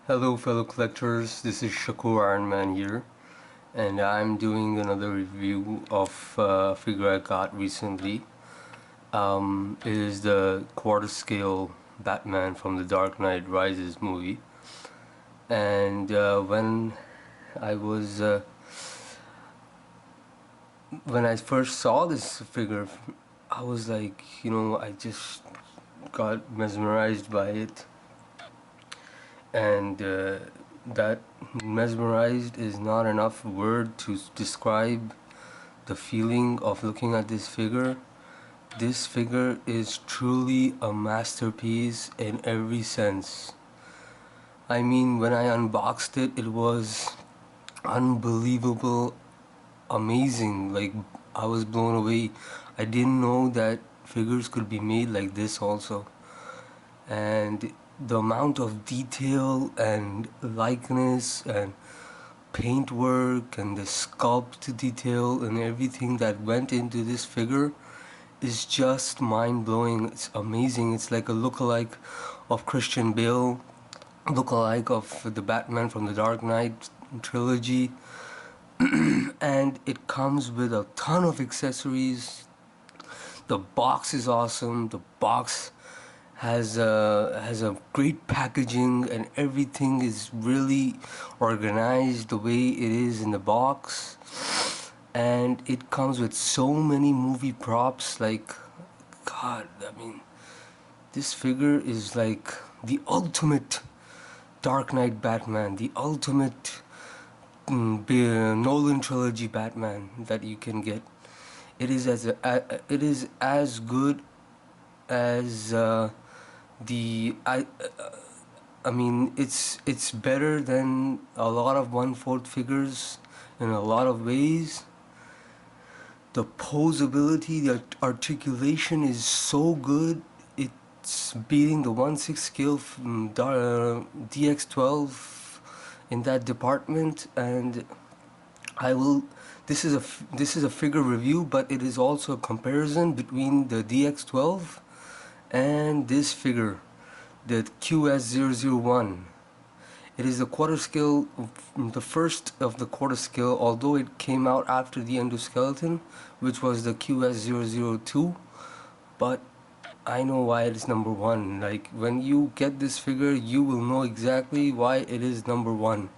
Hello fellow collectors, this is Shakur Iron Man here, and I'm doing another review of a figure I got recently. It is the quarter scale Batman from the Dark Knight Rises movie, and I was when I first saw this figure, I was like, I just got mesmerized by it, and that mesmerized is not enough word to describe the feeling of looking at this figure. This figure is truly a masterpiece in every sense. I mean, when I unboxed it, it was unbelievable, amazing. Like, I was blown away. I didn't know that figures could be made like this also. And the amount of detail and likeness and paintwork and the sculpt detail and everything that went into this figure is just mind-blowing. It's amazing. It's like a look-alike of Christian Bale, look-alike of the Batman from the Dark Knight trilogy, and it comes with a ton of accessories. The box is awesome. The box has a great packaging, and everything is really organized the way it is in the box. And it comes with so many movie props. Like, God, I mean, this figure is like the ultimate Dark Knight Batman, the ultimate Nolan trilogy Batman that you can get. It is as good as I mean, it's better than a lot of 1/4 figures in a lot of ways. The posability, the articulation is so good. It's beating the 1/6 scale from DX12 in that department. And I will. This is a figure review, but it is also a comparison between the DX12 and this figure, the QS001. It is the quarter scale, the first of the quarter scale, although it came out after the endoskeleton, which was the QS002. But I know why it is number one. Like, when you get this figure, you will know exactly why it is number one.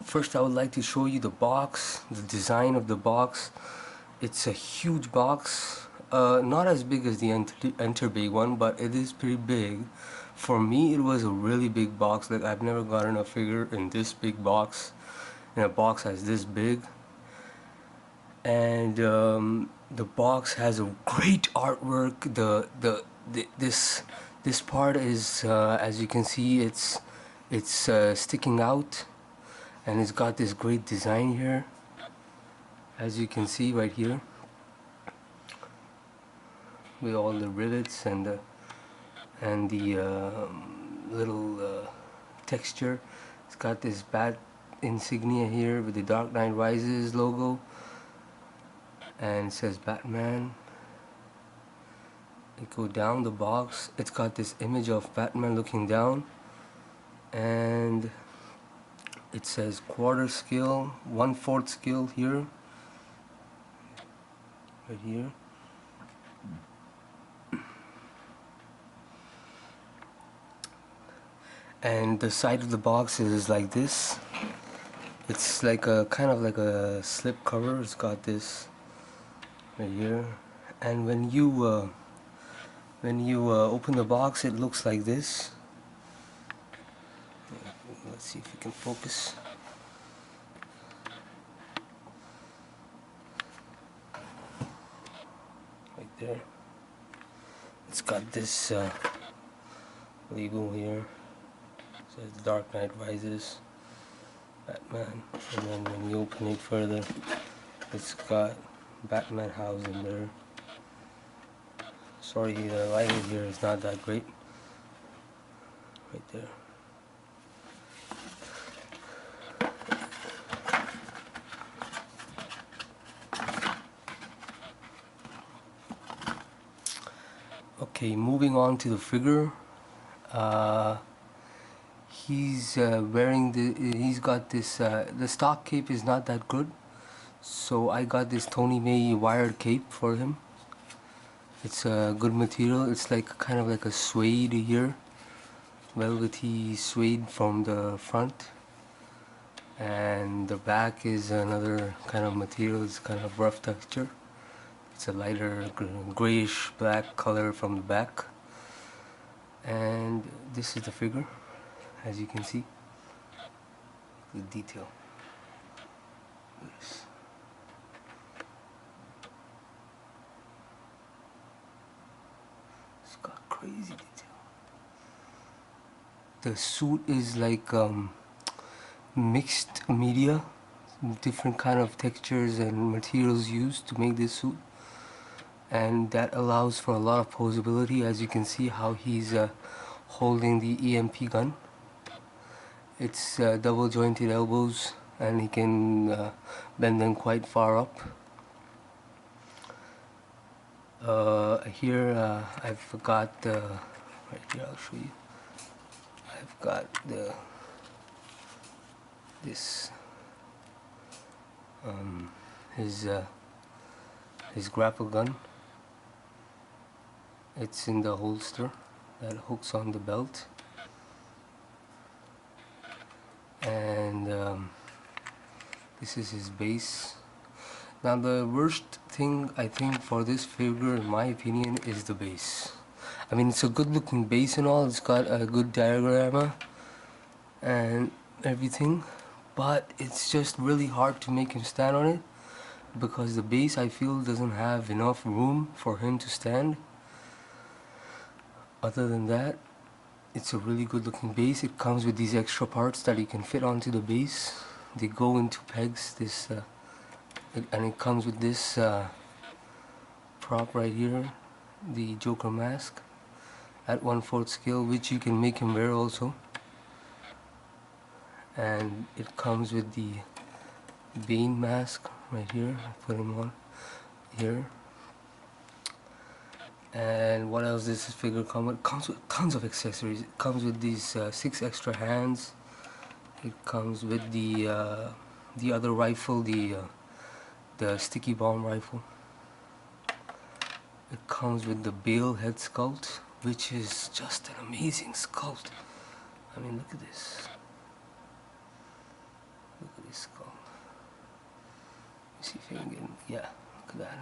First, I would like to show you the box, the design of the box. It's a huge box, not as big as the Enterbay one, but it is pretty big. For me, it was a really big box. Like, I've never gotten a figure in this big box, in a box as this big. And the box has a great artwork. This part is, as you can see, it's sticking out, and it's got this great design here, as you can see right here, with all the rivets and the little texture. It's got this bat insignia here with the Dark Knight Rises logo, and it says Batman. You go down the box, it's got this image of Batman looking down, and it says quarter scale, 1/4 scale here, right here. And the side of the box is like this. It's like a kind of like a slip cover. It's got this right here, and when you open the box, it looks like this. Let's see if we can focus. Right there. It's got this label here. It says Dark Knight Rises Batman, and then when you open it further, it's got Batman house in there. Sorry, the lighting here is not that great. Right there. Okay, moving on to the figure. he's wearing he's got this, the stock cape is not that good, so I got this Tony May wired cape for him. It's a good material. It's like kind of like a suede here, velvety suede from the front, and the back is another kind of material. It's kind of rough texture. It's a lighter grayish black color from the back, and this is the figure, as you can see. The detail. Yes. It's got crazy detail. The suit is like mixed media, different kind of textures and materials used to make this suit, and that allows for a lot of posability. As you can see how he's holding the EMP gun. It's double jointed elbows, and he can bend them quite far up. Here I've got right here, I'll show you. I've got this his grapple gun. It's in the holster that hooks on the belt, and this is his base. Now the worst thing I think for this figure, in my opinion, is the base. I mean, it's a good looking base and all, it's got a good diorama and everything, but it's just really hard to make him stand on it, because the base, I feel, doesn't have enough room for him to stand. Other than that, it's a really good looking base. It comes with these extra parts that you can fit onto the base. They go into pegs, and it comes with this prop right here, the Joker mask at 1/4 scale, which you can make him wear also. And it comes with the Bane mask right here. I put him on here. And what else does this figure come with? It comes with tons of accessories. It comes with these 6 extra hands. It comes with the other rifle, the sticky bomb rifle. It comes with the Bale head sculpt, which is just an amazing sculpt. I mean, look at this. Look at this sculpt. Let me see if I can get, yeah, look at that,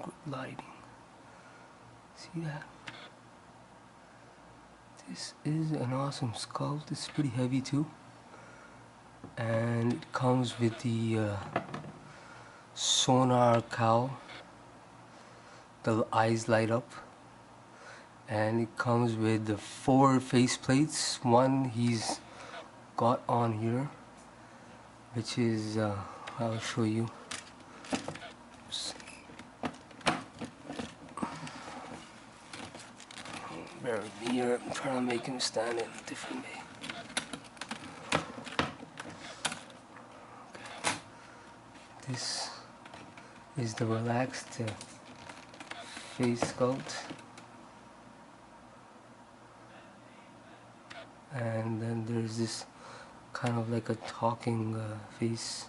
good lighting. See that? This is an awesome sculpt. It's pretty heavy too. And it comes with the sonar cowl. The eyes light up. And it comes with the 4 face plates. One he's got on here, which is, I'll show you. Oops. Bear with me here, I'm trying to make him stand in a different way. Okay. This is the relaxed face sculpt. And then there's this kind of like a talking face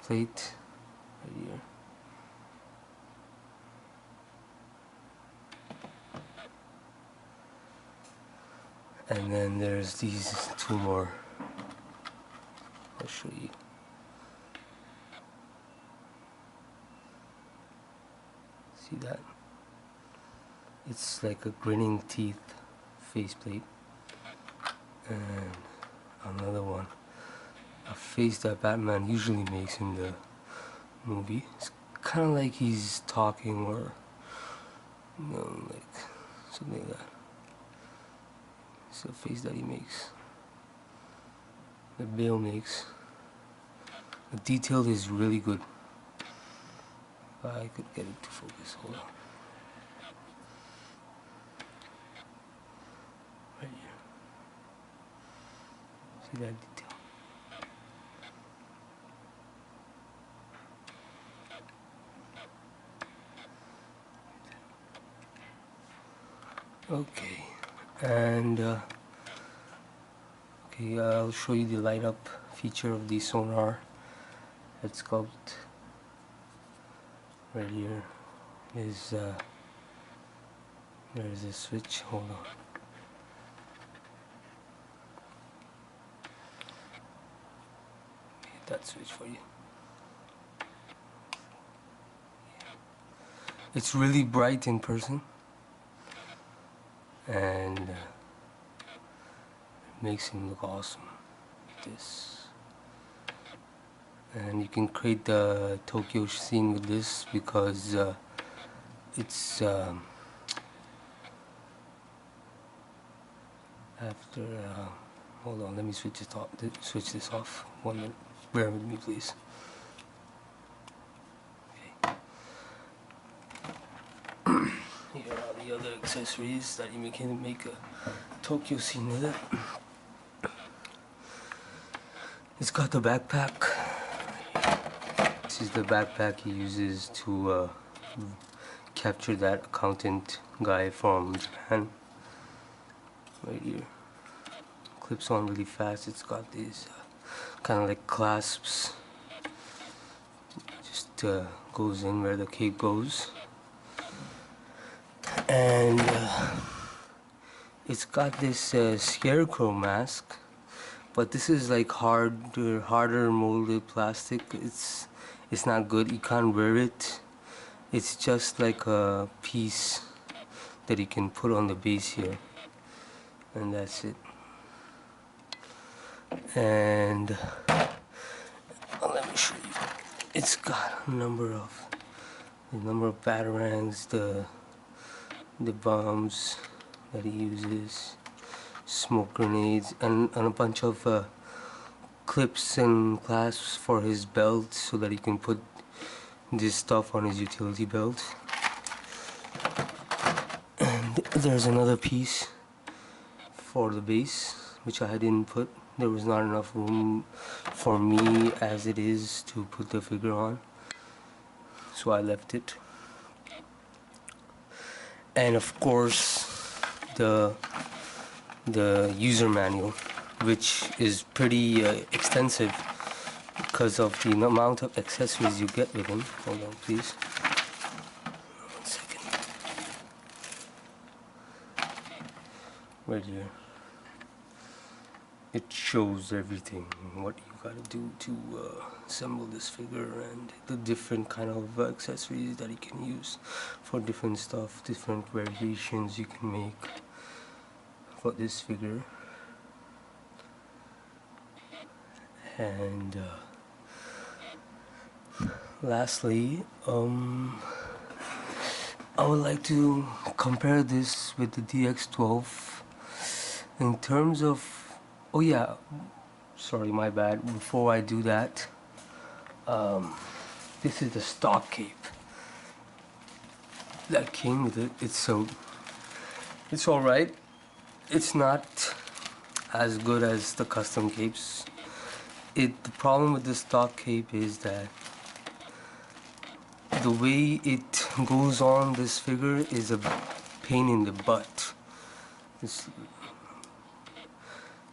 plate right here. And then there's these 2 more. I'll show you. See that? It's like a grinning teeth faceplate. And another one. A face that Batman usually makes in the movie. It's kind of like he's talking, or, you know, like something like that. It's a face that he makes, that Bale makes. The detail is really good. If I could get it to focus, hold on. Right here. See that detail? Okay, and okay, Okay, I'll show you the light up feature of the sonar at Sculpt. Right here is there's a switch. Hold on. Hit that switch for you. It's really bright in person, and it makes him look awesome. Like this, and you can create the Tokyo scene with this because it's after. Hold on, let me switch this off. Switch this off. 1 minute. Bear with me, please. Here are the other accessories that you can make a Tokyo scene with it. It's got the backpack. This is the backpack he uses to capture that accountant guy from Japan. Right here. Clips on really fast. It's got these kind of like clasps. Just goes in where the cape goes. And it's got this scarecrow mask, but this is like harder molded plastic. It's not good. You can't wear it. It's just like a piece that you can put on the base here, and that's it. And let me show you. It's got a number of batarangs, the bombs that he uses, smoke grenades, and a bunch of clips and clasps for his belt so that he can put this stuff on his utility belt. And there's another piece for the base which I didn't put. There was not enough room for me as it is to put the figure on, so I left it. And of course the user manual, which is pretty extensive because of the amount of accessories you get with him. Hold on, please. 1 second. Right here. It shows everything, what you gotta do to assemble this figure, and the different kind of accessories that you can use for different stuff, different variations you can make for this figure. And lastly, I would like to compare this with the DX12 in terms of, oh yeah, sorry, my bad. Before I do that, this is the stock cape that came with it. It's alright. It's not as good as the custom capes. The problem with the stock cape is that the way it goes on this figure is a pain in the butt.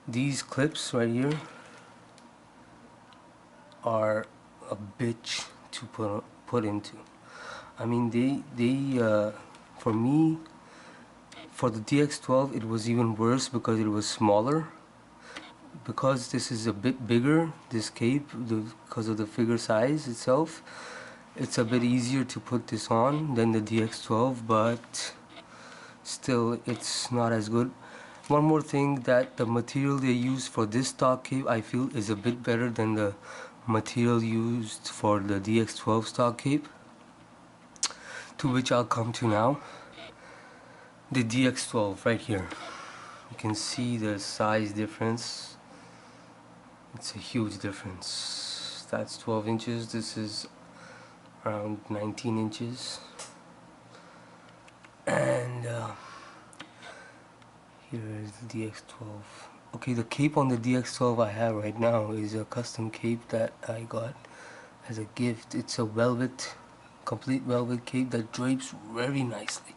These clips right here are a bitch to put into. I mean, they for me, for the DX12 it was even worse because it was smaller. Because this is a bit bigger, this cape, because of the figure size itself, it's a bit easier to put this on than the DX12, but still it's not as good. One more thing, that the material they use for this stock cape I feel is a bit better than the material used for the DX12 stock cape, to which I'll come to now. The DX12 right here, you can see the size difference. It's a huge difference. That's 12 inches, this is around 19 inches. And here is the DX12. Okay, the cape on the DX12 I have right now is a custom cape that I got as a gift. It's a velvet, complete velvet cape that drapes very nicely.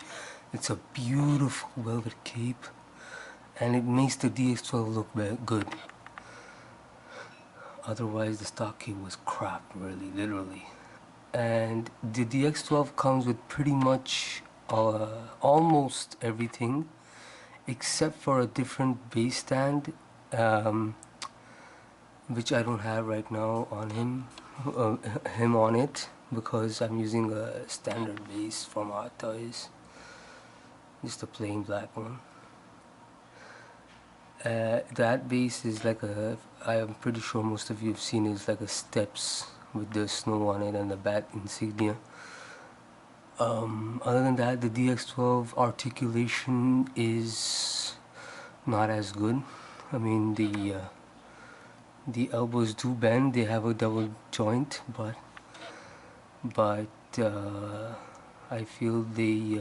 It's a beautiful velvet cape, and it makes the DX12 look good. Otherwise the stock kit was crap, really, literally. And the DX12 comes with pretty much almost everything except for a different base stand, um, which I don't have right now on him on it, because I'm using a standard base from Hot Toys, just a plain black one. That base is like I am pretty sure most of you have seen it, it's like a steps with the snow on it and the bat insignia. Other than that, the DX12 articulation is not as good. I mean, the elbows do bend. They have a double joint, but I feel the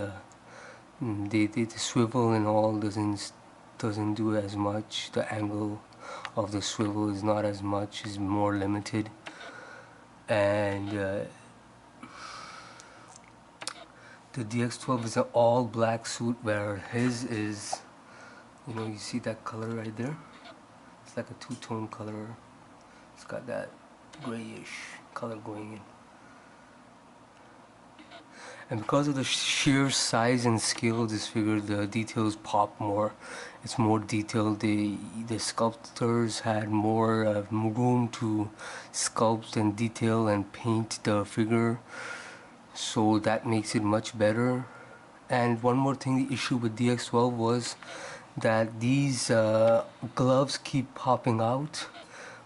swivel and all doesn't do as much. The angle of the swivel is not as much. Is more limited, and the DX12 is an all black suit, where his is, you see that color right there? It's like a two-tone color. It's got that grayish color going in. And because of the sheer size and scale of this figure, the details pop more. It's more detailed. The sculptors had more room to sculpt and detail and paint the figure, so that makes it much better. And one more thing, the issue with DX12 was that these gloves keep popping out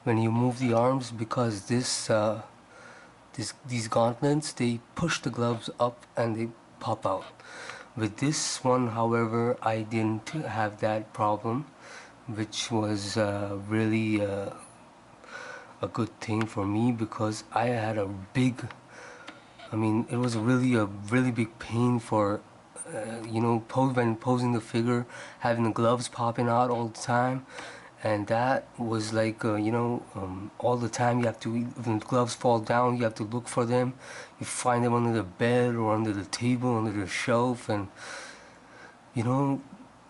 when you move the arms, because these gauntlets, they push the gloves up and they pop out. With this one, however, I didn't have that problem, which was really a good thing for me, because I had a big, it was really a really big pain for when posing the figure, having the gloves popping out all the time. And that was like, all the time you have to, when the gloves fall down, you have to look for them. You find them under the bed or under the table, under the shelf, and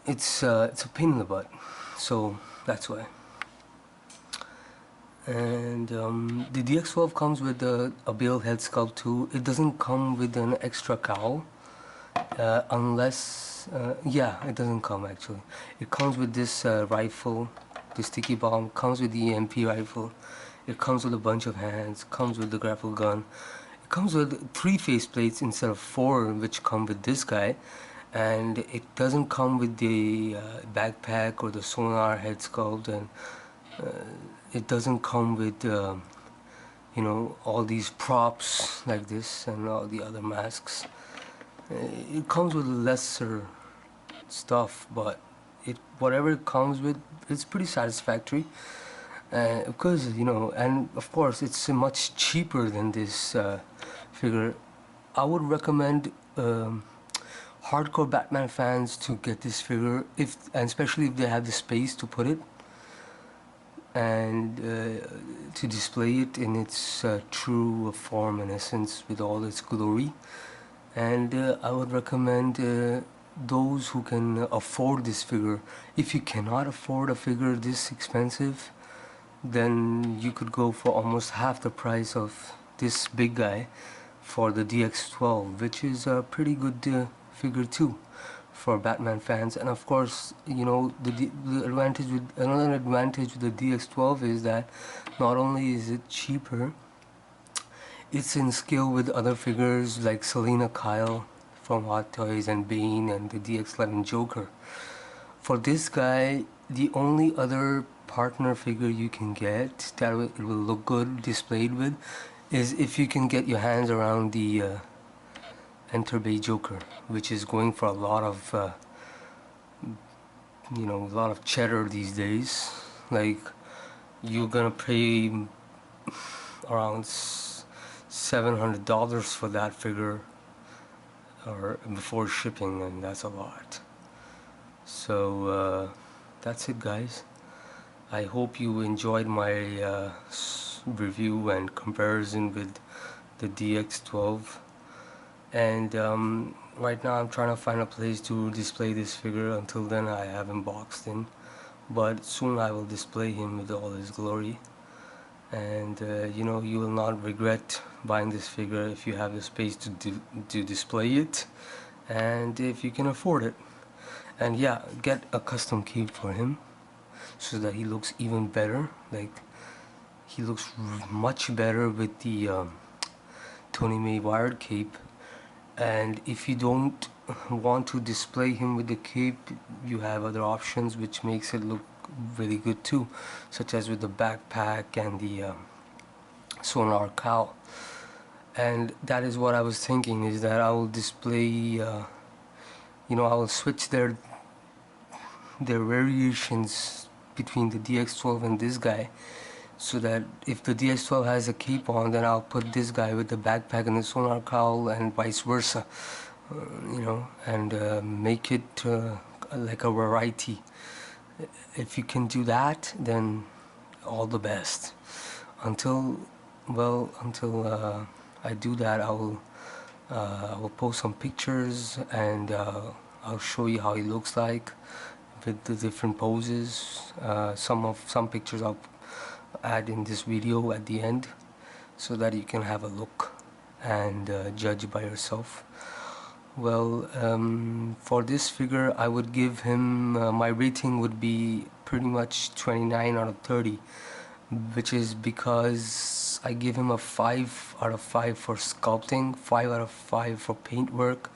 it's a pain in the butt. So that's why. And the DX12 comes with a build head sculpt too. It doesn't come with an extra cowl, unless, yeah, it doesn't come actually. It comes with this rifle. The sticky bomb comes with the MP rifle. It comes with a bunch of hands. Comes with the grapple gun. It comes with 3 faceplates instead of 4, which come with this guy. And it doesn't come with the backpack or the sonar head sculpt, and it doesn't come with all these props like this and all the other masks. It comes with lesser stuff, but whatever it comes with, it's pretty satisfactory, because and of course it's much cheaper than this figure. I would recommend hardcore Batman fans to get this figure, and especially if they have the space to put it and to display it in its true form and essence with all its glory. And I would recommend those who can afford this figure. If you cannot afford a figure this expensive, then you could go for almost half the price of this big guy for the DX12, which is a pretty good figure too for Batman fans. And of course, the advantage with another advantage with the DX12 is that not only is it cheaper, it's in scale with other figures like Selina Kyle from Hot Toys and Bane and the DX11 Joker. For this guy, the only other partner figure you can get that it will look good displayed with is if you can get your hands around the Enter Bay Joker, which is going for a lot of a lot of cheddar these days. Like, you're gonna pay around $700 for that figure, or before shipping, and that's a lot. So that's it, guys. I hope you enjoyed my review and comparison with the DX12. And right now I'm trying to find a place to display this figure. Until then, I haven't boxed him, but soon I will display him with all his glory. and you know, you will not regret buying this figure if you have the space to display it, and if you can afford it. And yeah, get a custom cape for him so that he looks even better. Like, he looks much better with the Tony May wired cape. And if you don't want to display him with the cape, you have other options which makes it look really good too, such as with the backpack and the sonar cowl. And that is what I was thinking, is that I will display you know, I will switch their variations between the DX12 and this guy, so that if the DX12 has a cape on, then I'll put this guy with the backpack and the sonar cowl, and vice versa, you know, and make it like a variety. If you can do that, then all the best. Until I do that, I will post some pictures, and I'll show you how he looks like with the different poses. Some pictures I'll add in this video at the end, so that you can have a look and judge by yourself. Well, for this figure, I would give him, my rating would be pretty much 29 out of 30, which is because I give him a 5 out of 5 for sculpting, 5 out of 5 for paintwork,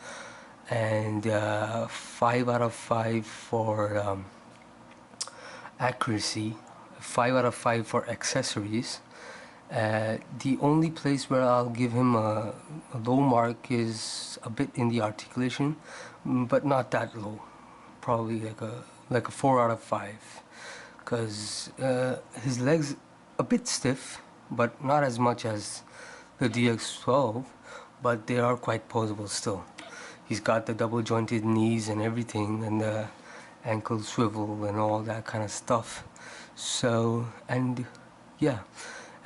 and 5 out of 5 for accuracy, 5 out of 5 for accessories. The only place where I'll give him a low mark is a bit in the articulation, but not that low, probably like a 4 out of 5, because his legs a bit stiff, but not as much as the DX12, but they are quite posable still. He's got the double jointed knees and everything, and the ankle swivel and all that kind of stuff. So, and yeah,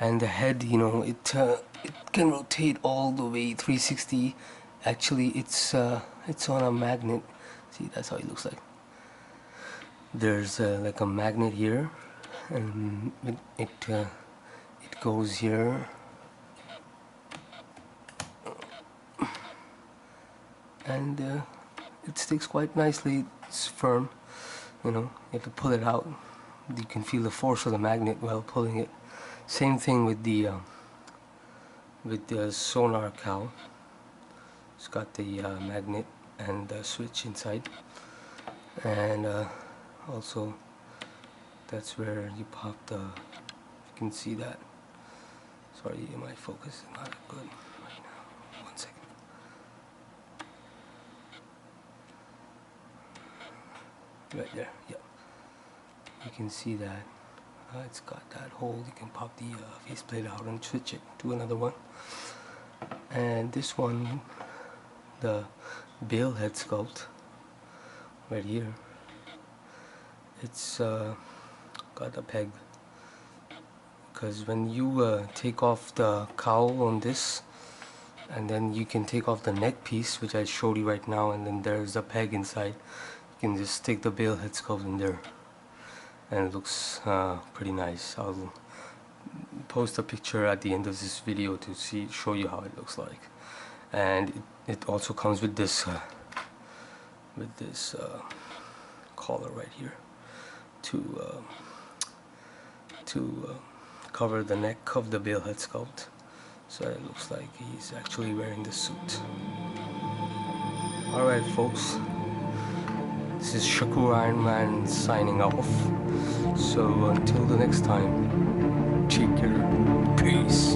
and the head, you know, it can rotate all the way 360. Actually, it's on a magnet. See, that's how it looks like. There's like a magnet here, and it goes here, and it sticks quite nicely. It's firm, you know. You have to pull it out. You can feel the force of the magnet while pulling it. Same thing with the sonar cowl. It's got the magnet and the switch inside, and also that's where you pop the, you can see that. Sorry, my focus is not good right now. 1 second. Right there, yeah. You can see that it's got that hole. You can pop the faceplate out and switch it to another one. And this one, the bale head sculpt, right here, it's got a peg, because when you take off the cowl on this, and then you can take off the neck piece, which I showed you right now, and then there's a peg inside. You can just stick the bale head sculpt in there, and it looks pretty nice. I'll post a picture at the end of this video to show you how it looks like. And it also comes with this collar right here to cover the neck of the bale head sculpt, so it looks like he's actually wearing the suit. Alright folks, this is Shakur Iron Man signing off. So until the next time, take care, peace.